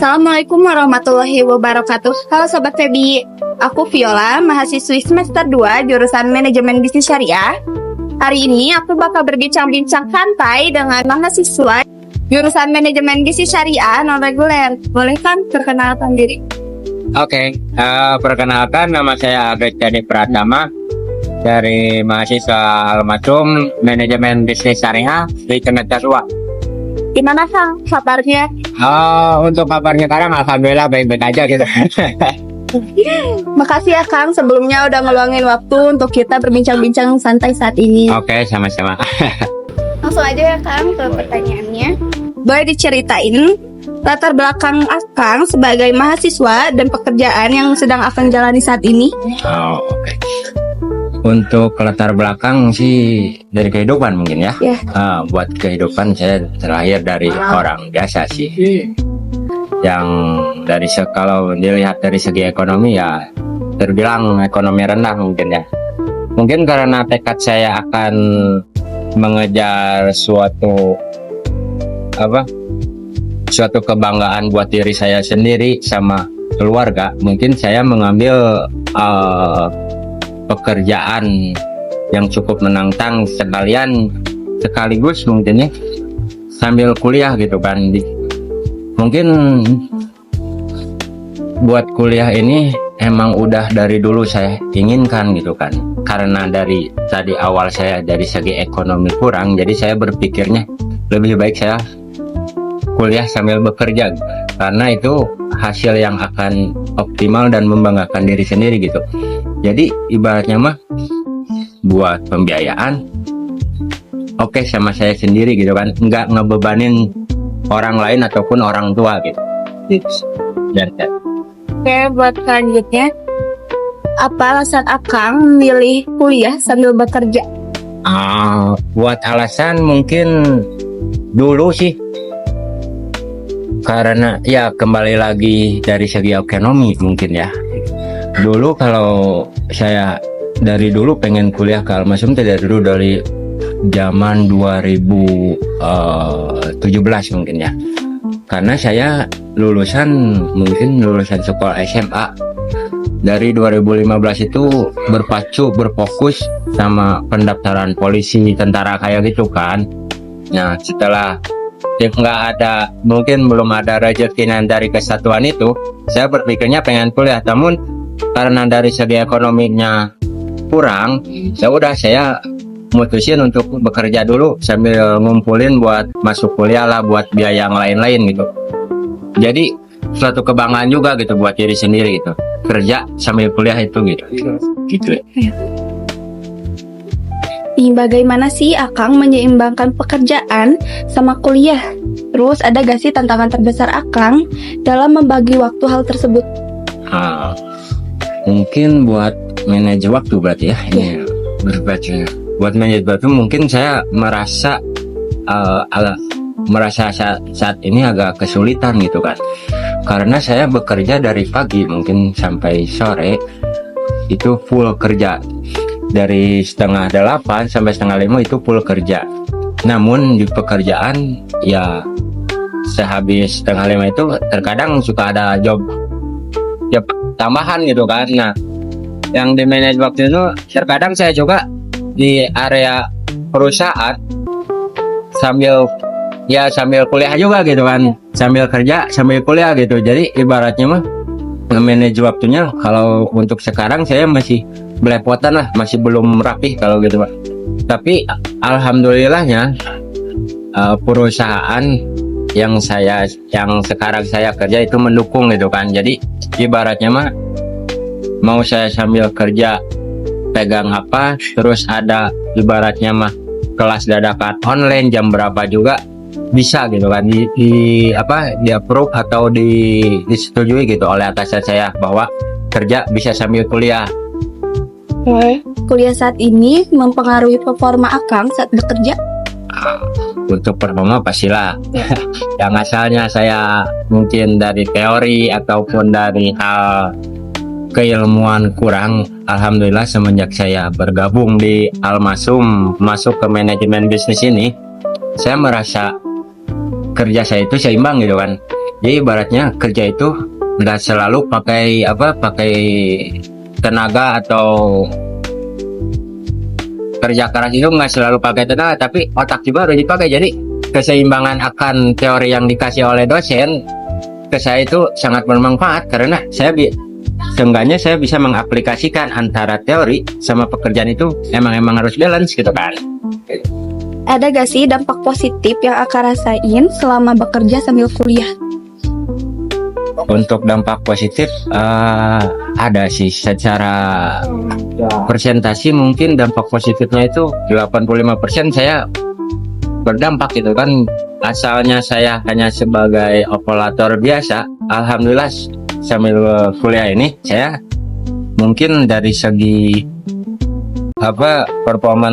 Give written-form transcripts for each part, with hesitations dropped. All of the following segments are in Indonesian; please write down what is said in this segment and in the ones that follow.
Assalamualaikum warahmatullahi wabarakatuh. Halo Sobat Febi, aku Viola, mahasiswi semester 2 jurusan Manajemen Bisnis Syariah. Hari ini aku bakal berbincang-bincang santai dengan mahasiswa jurusan Manajemen Bisnis Syariah non-reguler. Boleh kan perkenalkan diri? Oke, perkenalkan nama saya Agus Jadi Pratama dari mahasiswa Almatum Manajemen Bisnis Syariah di semester 2. Gimana Kang kabarnya? Untuk kabarnya sekarang alhamdulillah baik-baik aja gitu. Makasih ya Kang sebelumnya udah ngeluangin waktu untuk kita berbincang-bincang santai saat ini. Oke, sama-sama. Langsung aja ya Kang ke pertanyaannya. Boleh diceritain latar belakang Akang sebagai mahasiswa dan pekerjaan yang sedang Akang jalani saat ini? Oke. Untuk latar belakang sih dari kehidupan mungkin ya. Buat kehidupan saya terlahir dari orang biasa sih. Yang dari kalau dilihat dari segi ekonomi ya terbilang ekonomi rendah mungkin ya. Mungkin karena tekad saya akan mengejar suatu kebanggaan buat diri saya sendiri sama keluarga, mungkin saya mengambil pekerjaan yang cukup menantang sekaligus mungkin ya sambil kuliah gitu kan. Mungkin buat kuliah ini emang udah dari dulu saya inginkan gitu kan, karena dari tadi awal saya dari segi ekonomi kurang, jadi saya berpikirnya lebih baik saya kuliah sambil bekerja karena itu hasil yang akan optimal dan membanggakan diri sendiri gitu. Jadi ibaratnya mah buat pembiayaan oke sama saya sendiri gitu kan, nggak ngebebanin orang lain ataupun orang tua gitu. Oke, buat selanjutnya, apa alasan Akang memilih kuliah sambil bekerja? Buat alasan mungkin dulu sih karena ya kembali lagi dari segi ekonomi mungkin ya. Dulu kalau saya dari dulu pengen kuliah ke Almasum dari zaman 2017 mungkin ya. Karena saya lulusan sekolah SMA dari 2015 itu berfokus sama pendaftaran polisi, tentara kayak gitu kan. Nah setelah mungkin belum ada rezeki dari kesatuan itu, saya berpikirnya pengen kuliah, namun karena dari segi ekonominya kurang, saya mutusin untuk bekerja dulu sambil ngumpulin buat masuk kuliah lah, buat biaya yang lain-lain gitu. Jadi suatu kebanggaan juga gitu buat diri sendiri gitu, kerja sambil kuliah itu gitu. Bagaimana sih Akang menyeimbangkan pekerjaan sama kuliah? Terus ada gak sih tantangan terbesar Akang dalam membagi waktu hal tersebut? Mungkin buat manage waktu berarti ya. Ini berbaca. Buat manage waktu mungkin saya merasa saat ini agak kesulitan gitu kan. Karena saya bekerja dari pagi mungkin sampai sore itu full kerja. Dari 7:30 sampai 7:30 itu full kerja. Namun di pekerjaan ya sehabis 7:30 itu terkadang suka ada job tambahan gitu kan. Nah yang di manage waktu itu terkadang saya juga di area perusahaan sambil kuliah juga gitu kan, sambil kerja sambil kuliah gitu. Jadi ibaratnya mah manage waktunya kalau untuk sekarang saya masih belepotan lah, masih belum rapih kalau gitu Pak. Tapi alhamdulillahnya perusahaan yang sekarang saya kerja itu mendukung gitu kan. Jadi ibaratnya mah mau saya sambil kerja pegang apa, terus ada ibaratnya mah kelas dadakan online jam berapa juga bisa gitu kan, di approve atau disetujui gitu oleh atasan saya bahwa kerja bisa sambil kuliah. Kuliah saat ini mempengaruhi performa Akang saat bekerja? Untuk performa pastilah. Yang asalnya saya mungkin dari teori ataupun dari hal keilmuan kurang, alhamdulillah semenjak saya bergabung di Almasum masuk ke manajemen bisnis ini, saya merasa kerja saya itu seimbang gitu kan. Jadi ibaratnya kerja itu nggak selalu pakai tenaga, atau kerja keras itu nggak selalu pakai tenaga, tapi otak juga harus dipakai. Jadi keseimbangan akan teori yang dikasih oleh dosen ke saya itu sangat bermanfaat, karena seenggaknya saya bisa mengaplikasikan antara teori sama pekerjaan itu emang harus balance gitu kan. Ada gak sih dampak positif yang Akang rasain selama bekerja sambil kuliah? Untuk dampak positif ada sih, secara persentasi mungkin dampak positifnya itu 85% saya berdampak gitu kan. Asalnya saya hanya sebagai operator biasa, alhamdulillah sambil kuliah ini saya mungkin dari segi performa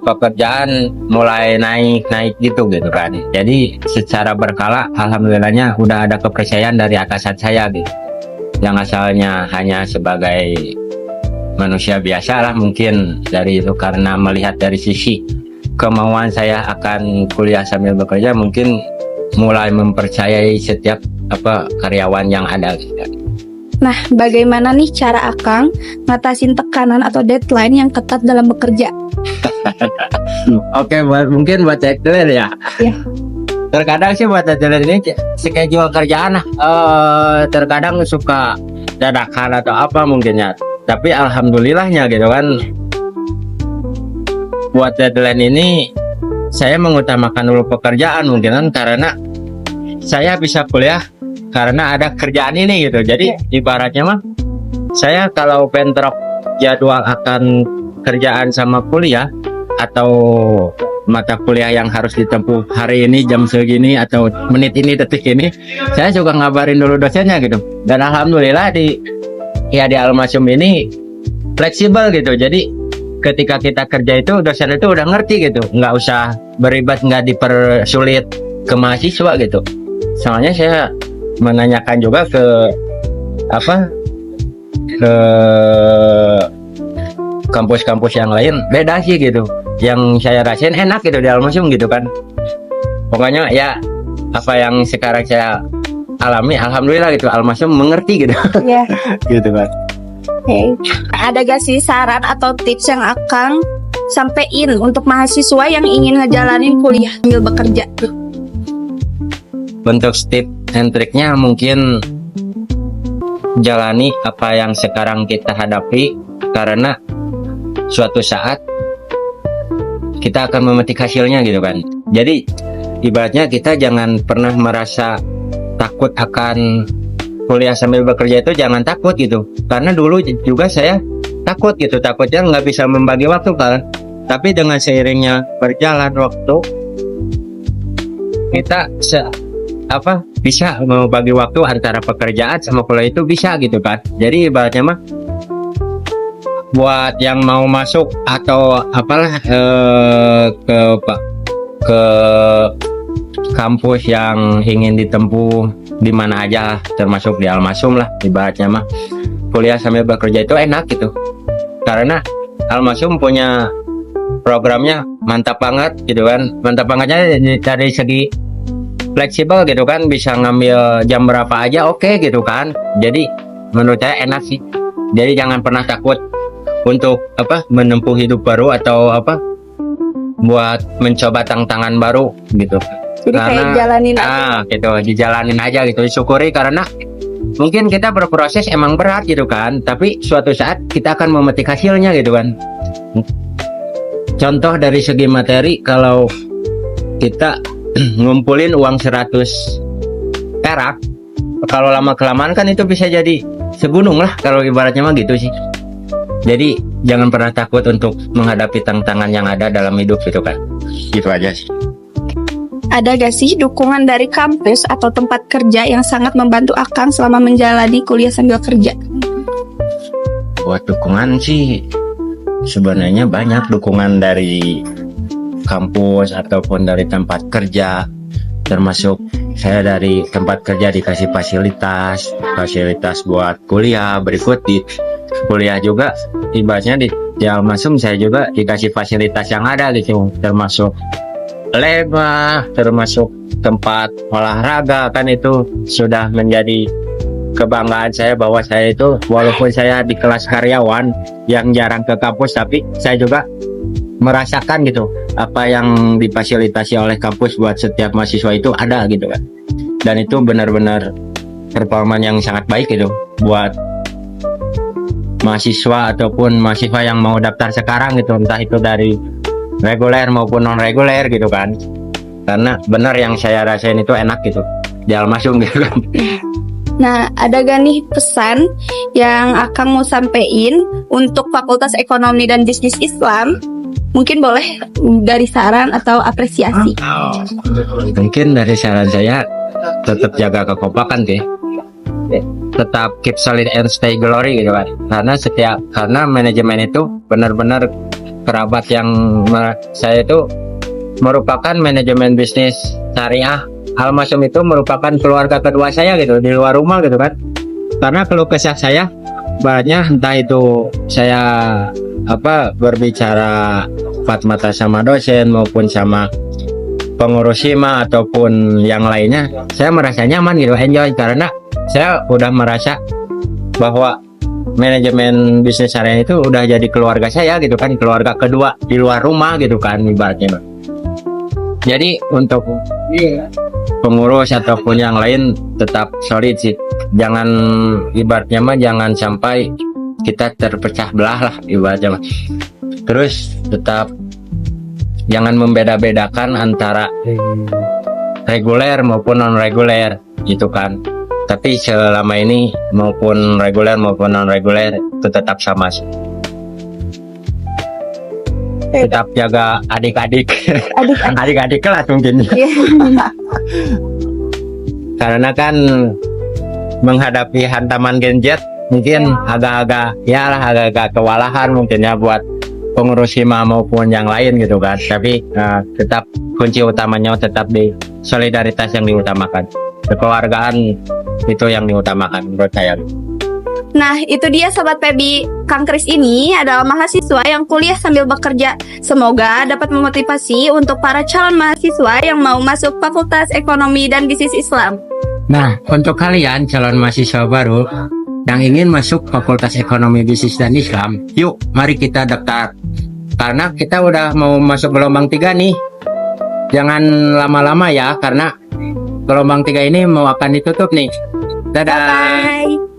pekerjaan mulai naik gitu kan. Jadi secara berkala alhamdulillahnya udah ada kepercayaan dari atasan saya gitu. Yang asalnya hanya sebagai manusia biasa lah mungkin, dari itu karena melihat dari sisi kemauan saya akan kuliah sambil bekerja, mungkin mulai mempercayai setiap karyawan yang ada gitu. Nah, bagaimana nih cara Akang ngatasin tekanan atau deadline yang ketat dalam bekerja? Oke, mungkin buat deadline ya. Ya. Terkadang sih buat deadline ini schedule kerjaan terkadang suka dadakan atau apa mungkin ya. Tapi alhamdulillahnya gitu kan, buat deadline ini saya mengutamakan dulu pekerjaan mungkin kan, karena saya bisa kuliah karena ada kerjaan ini gitu. Jadi ibaratnya mah saya kalau bentrok jadwal akan kerjaan sama kuliah, atau mata kuliah yang harus ditempuh hari ini jam segini atau menit ini detik ini, saya juga ngabarin dulu dosennya gitu. Dan alhamdulillah di Almasum ini fleksibel gitu. Jadi ketika kita kerja itu dosen itu udah ngerti gitu, nggak usah beribad, nggak dipersulit ke mahasiswa gitu. Soalnya saya menanyakan juga ke kampus-kampus yang lain, beda sih gitu. Yang saya rasain enak gitu di Almasum gitu kan. Pokoknya ya apa yang sekarang saya alami, alhamdulillah gitu, Almasum mengerti gitu. Iya. Gitu kan. Oke. Ada gak sih saran atau tips yang Akang sampein untuk mahasiswa yang ingin ngejalanin kuliah sambil bekerja? Bentuk tips and triknya mungkin jalani apa yang sekarang kita hadapi, karena suatu saat kita akan memetik hasilnya gitu kan. Jadi ibaratnya kita jangan pernah merasa takut akan kuliah sambil bekerja, itu jangan takut gitu. Karena dulu juga saya takut gitu, takutnya nggak bisa membagi waktu kan. Tapi dengan seiringnya berjalan waktu, kita bisa membagi waktu antara pekerjaan sama kuliah itu bisa gitu kan. Jadi ibaratnya mah buat yang mau masuk atau ke kampus yang ingin ditempuh di mana aja, termasuk di Almasum lah, ibaratnya mah kuliah sambil bekerja itu enak gitu. Karena Almasum punya programnya mantap banget gitu kan. Mantap bangetnya dari segi fleksibel gitu kan, bisa ngambil jam berapa aja oke gitu kan. Jadi menurut saya enak sih. Jadi jangan pernah takut untuk menempuh hidup baru atau buat mencoba tantangan baru gitu. Jadi kayak jalanin aja. Gitu, dijalanin aja gitu, disyukuri, karena mungkin kita berproses emang berat gitu kan, tapi suatu saat kita akan memetik hasilnya gitu kan. Contoh dari segi materi, kalau kita ngumpulin uang 100 perak, kalau lama kelamaan kan itu bisa jadi segunung lah, kalau ibaratnya mah gitu sih. Jadi jangan pernah takut untuk menghadapi tantangan yang ada dalam hidup gitu kan. Gitu aja sih. Ada gak sih dukungan dari kampus atau tempat kerja yang sangat membantu Akang selama menjalani kuliah sambil kerja? Buat dukungan sih sebenarnya banyak, dukungan dari kampus ataupun dari tempat kerja. Termasuk saya dari tempat kerja dikasih fasilitas buat kuliah. Berikut di kuliah juga ibaratnya di Almasum saya juga dikasih fasilitas yang ada gitu, termasuk lema, termasuk tempat olahraga, kan itu sudah menjadi kebanggaan saya bahwa saya itu walaupun saya di kelas karyawan yang jarang ke kampus, tapi saya juga merasakan gitu apa yang difasilitasi oleh kampus buat setiap mahasiswa itu ada gitu kan. Dan itu benar-benar performa yang sangat baik gitu buat mahasiswa ataupun mahasiswa yang mau daftar sekarang gitu, entah itu dari reguler maupun non reguler gitu kan. Karena benar yang saya rasain itu enak gitu, jalan masuk gitu kan. Nah, ada gak nih pesan yang Akang mau sampein untuk Fakultas Ekonomi dan Bisnis Islam? Mungkin boleh dari saran atau apresiasi. Mungkin dari saran saya tetap jaga kekompakan sih. Tetap keep solid and stay glory gitu kan. Karena manajemen itu benar-benar kerabat yang saya itu merupakan manajemen bisnis syariah. Al-Masum itu merupakan keluarga kedua saya gitu di luar rumah gitu kan. Karena keluh kesah saya banyak, entah itu saya berbicara empat mata sama dosen maupun sama pengurus hima ataupun yang lainnya, saya merasa nyaman gitu, enjoy, karena saya udah merasa bahwa manajemen bisnis syariah itu udah jadi keluarga saya gitu kan, keluarga kedua di luar rumah gitu kan ibaratnya. Jadi untuk pengurus ataupun yang lain tetap solid sih, jangan ibaratnya mah jangan sampai kita terpecah belah lah ibaratnya mah. Terus tetap jangan membeda-bedakan antara reguler maupun non reguler gitu kan. Tapi selama ini maupun reguler maupun non reguler itu tetap sama sih. Tetap jaga adik-adik kelas mungkin. Karena kan menghadapi hantaman Gen Z mungkin agak-agak kewalahan mungkin ya buat pengurus hima maupun yang lain gitu kan. Tapi tetap kunci utamanya tetap di solidaritas yang diutamakan, kekeluargaan itu yang diutamakan menurut saya. Nah, itu dia Sobat Pebi. Kang Kris ini adalah mahasiswa yang kuliah sambil bekerja. Semoga dapat memotivasi untuk para calon mahasiswa yang mau masuk Fakultas Ekonomi dan Bisnis Islam. Nah, untuk kalian calon mahasiswa baru yang ingin masuk Fakultas Ekonomi Bisnis dan Islam, yuk mari kita daftar. Karena kita udah mau masuk gelombang 3 nih. Jangan lama-lama ya, karena gelombang 3 ini mau akan ditutup nih. Dadah. Bye.